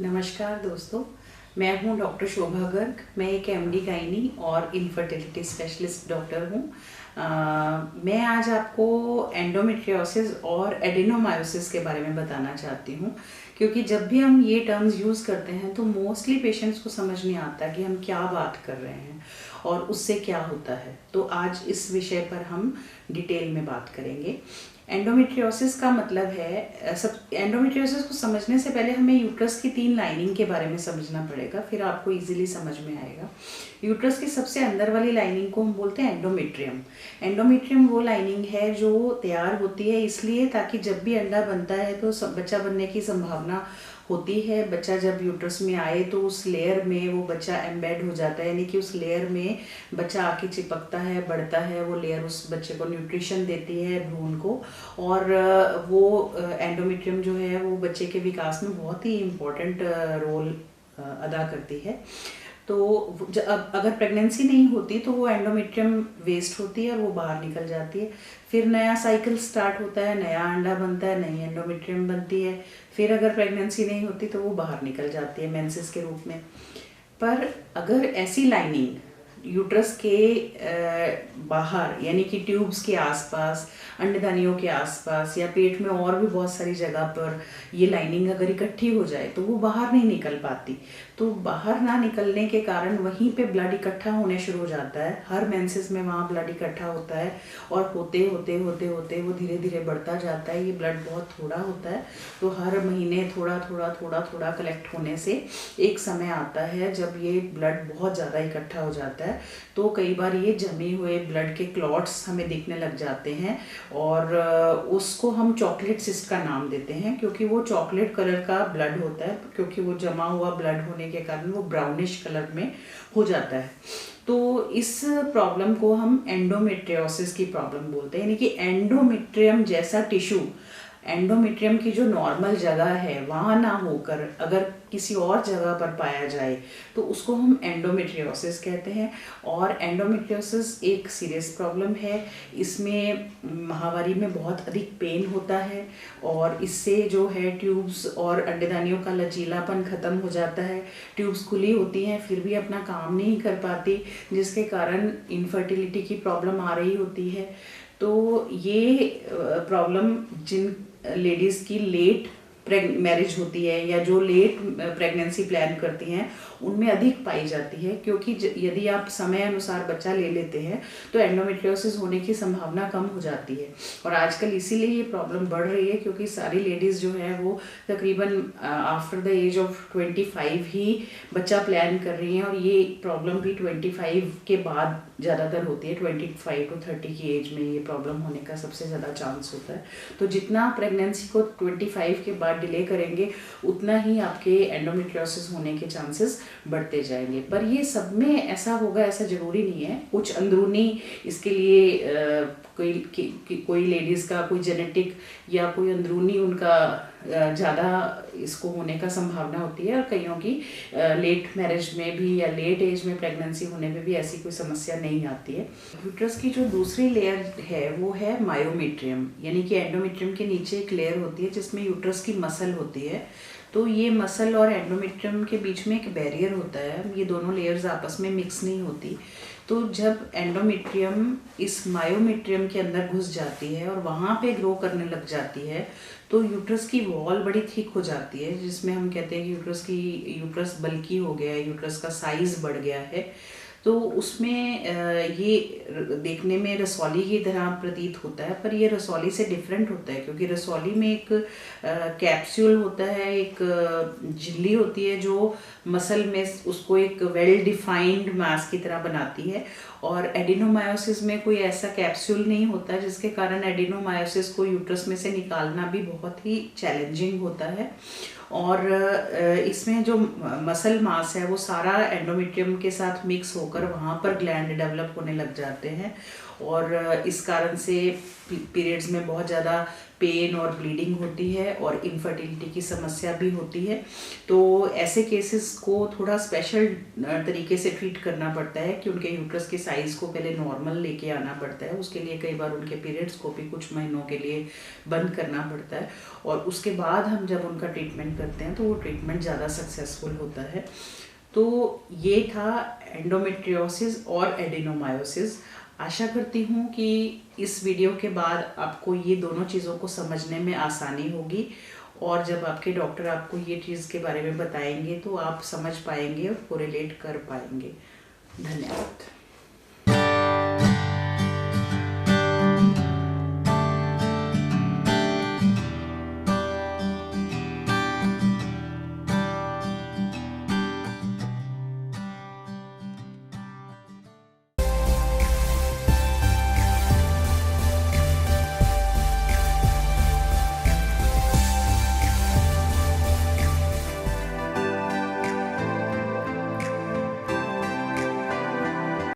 नमस्कार दोस्तों, मैं हूं डॉक्टर शोभा गर्ग। मैं एक एमडी गायनी और इनफर्टिलिटी स्पेशलिस्ट डॉक्टर हूं। मैं आज आपको एंडोमेट्रियोसिस और एडिनोमायोसिस के बारे में बताना चाहती हूं, क्योंकि जब भी हम ये टर्म्स यूज़ करते हैं तो मोस्टली पेशेंट्स को समझ नहीं आता कि हम क्या बात कर रहे हैं और उससे क्या होता है। तो आज इस विषय पर हम डिटेल में बात करेंगे। एंडोमेट्रियोसिस का मतलब है एंडोमेट्रियोसिस को समझने से पहले हमें यूट्रस की 3 लाइनिंग के बारे में समझना पड़ेगा, फिर आपको इजीली समझ में आएगा। यूट्रस की सबसे अंदर वाली लाइनिंग को हम बोलते हैं एंडोमेट्रियम। एंडोमेट्रियम वो लाइनिंग है जो तैयार होती है इसलिए ताकि जब भी अंडा बनता है तो बच्चा बनने की संभावना होती है। बच्चा जब यूट्रस में आए तो उस लेयर में वो बच्चा एम्बेड हो जाता है, यानी कि उस लेयर में बच्चा आके चिपकता है, बढ़ता है। वो लेयर उस बच्चे को न्यूट्रिशन देती है, भ्रूण को। और वो एंडोमेट्रियम जो है वो बच्चे के विकास में बहुत ही इम्पोर्टेंट रोल अदा करती है। तो अब अगर प्रेगनेंसी नहीं होती तो वो एंडोमेट्रियम वेस्ट होती है और वो बाहर निकल जाती है। फिर नया साइकिल स्टार्ट होता है, नया अंडा बनता है, नई एंडोमेट्रियम बनती है। फिर अगर प्रेगनेंसी नहीं होती तो वो बाहर निकल जाती है मेंसेस के रूप में। पर अगर ऐसी लाइनिंग यूट्रस के बाहर, यानी कि ट्यूब्स के आसपास, अंडदानियों के आसपास या पेट में और भी बहुत सारी जगह पर ये लाइनिंग अगर इकट्ठी हो जाए तो वो बाहर नहीं निकल पाती। तो बाहर ना निकलने के कारण वहीं पे ब्लड इकट्ठा होने शुरू हो जाता है। हर मेंसेस में वहाँ ब्लड इकट्ठा होता है और होते होते होते होते वो धीरे धीरे बढ़ता जाता है। ये ब्लड बहुत थोड़ा होता है, तो हर महीने थोड़ा थोड़ा थोड़ा थोड़ा कलेक्ट होने से एक समय आता है जब ये ब्लड बहुत ज़्यादा इकट्ठा हो जाता है। तो कई बार ये जमे हुए ब्लड के क्लॉट्स हमें दिखने लग जाते हैं और उसको हम चॉकलेट सिस्ट का नाम देते हैं, क्योंकि वो चॉकलेट कलर का ब्लड होता है, क्योंकि वो जमा हुआ ब्लड होने के कारण वो ब्राउनिश कलर में हो जाता है। तो इस प्रॉब्लम को हम एंडोमेट्रियोसिस की प्रॉब्लम बोलते हैं, यानी कि एंडोमेट्रियम जैसा टिश्यू, एंडोमेट्रियम की जो नॉर्मल जगह है वहाँ ना होकर अगर किसी और जगह पर पाया जाए तो उसको हम एंडोमेट्रियोसिस कहते हैं। और एंडोमेट्रियोसिस एक सीरियस प्रॉब्लम है। इसमें माहवारी में बहुत अधिक पेन होता है और इससे जो है ट्यूब्स और अंडेदानियों का लचीलापन ख़त्म हो जाता है। ट्यूब्स खुली होती हैं फिर भी अपना काम नहीं कर पाती, जिसके कारण इनफर्टिलिटी की प्रॉब्लम आ रही होती है। तो ये प्रॉब्लम जिन लेडीज़ की लेट मैरिज होती है या जो लेट प्रेगनेंसी प्लान करती हैं उनमें अधिक पाई जाती है, क्योंकि यदि आप समय अनुसार बच्चा ले लेते हैं तो एंडोमेट्रियोसिस होने की संभावना कम हो जाती है। और आजकल इसीलिए ये प्रॉब्लम बढ़ रही है, क्योंकि सारी लेडीज़ जो है वो तकरीबन आफ्टर द एज ऑफ 25 ही बच्चा प्लान कर रही हैं। और ये प्रॉब्लम भी 25 के बाद ज़्यादातर होती है। 25 to 30 की एज में ये प्रॉब्लम होने का सबसे ज़्यादा चांस होता है। तो जितना प्रेगनेंसी को 25 के बाद डिले करेंगे उतना ही आपके एंडोमेट्रियोसिस होने के चांसेस बढ़ते जाएंगे। पर ये सब में ऐसा होगा ऐसा ज़रूरी नहीं है। कुछ अंदरूनी इसके लिए कोई लेडीज़ का कोई जेनेटिक या कोई अंदरूनी उनका ज़्यादा इसको होने का संभावना होती है, और कईयों की लेट मैरिज में भी या लेट एज में प्रेगनेंसी होने में भी ऐसी कोई समस्या नहीं आती है। यूट्रस की जो दूसरी लेयर है वो है मायोमेट्रियम, यानी कि एंडोमेट्रियम के नीचे एक लेयर होती है जिसमें यूट्रस की मसल होती है। तो ये मसल और एंडोमेट्रियम के बीच में एक बैरियर होता है, ये दोनों लेयर्स आपस में मिक्स नहीं होती। तो जब एंडोमेट्रियम इस मायोमेट्रियम के अंदर घुस जाती है और वहाँ पे ग्रो करने लग जाती है तो यूट्रस की वॉल बड़ी थिक हो जाती है, जिसमें हम कहते हैं कि यूट्रस बल्की हो गया है, यूट्रस का साइज बढ़ गया है। तो उसमें ये देखने में रसौली की तरह प्रतीत होता है, पर ये रसौली से डिफरेंट होता है, क्योंकि रसौली में एक कैप्सूल होता है, एक झिल्ली होती है जो मसल में उसको एक वेल डिफाइंड मास की तरह बनाती है। और एडिनोमायोसिस में कोई ऐसा कैप्सूल नहीं होता, जिसके कारण एडिनोमायोसिस को यूट्रस में से निकालना भी बहुत ही चैलेंजिंग होता है। और इसमें जो मसल मास है वो सारा एंडोमेट्रियम के साथ मिक्स होकर वहाँ पर ग्लैंड डेवलप होने लग जाते हैं और इस कारण से पीरियड्स में बहुत ज़्यादा पेन और ब्लीडिंग होती है और इनफर्टिलिटी की समस्या भी होती है। तो ऐसे केसेस को थोड़ा स्पेशल तरीके से ट्रीट करना पड़ता है कि उनके यूट्रस के साइज़ को पहले नॉर्मल लेके आना पड़ता है। उसके लिए कई बार उनके पीरियड्स को भी कुछ महीनों के लिए बंद करना पड़ता है और उसके बाद हम जब उनका ट्रीटमेंट करते हैं तो वो ट्रीटमेंट ज़्यादा सक्सेसफुल होता है। तो ये था एंडोमेट्रियोसिस और एडिनोमायोसिस। आशा करती हूँ कि इस वीडियो के बाद आपको ये दोनों चीज़ों को समझने में आसानी होगी और जब आपके डॉक्टर आपको ये चीज़ के बारे में बताएंगे तो आप समझ पाएंगे और कोरिलेट कर पाएंगे। धन्यवाद।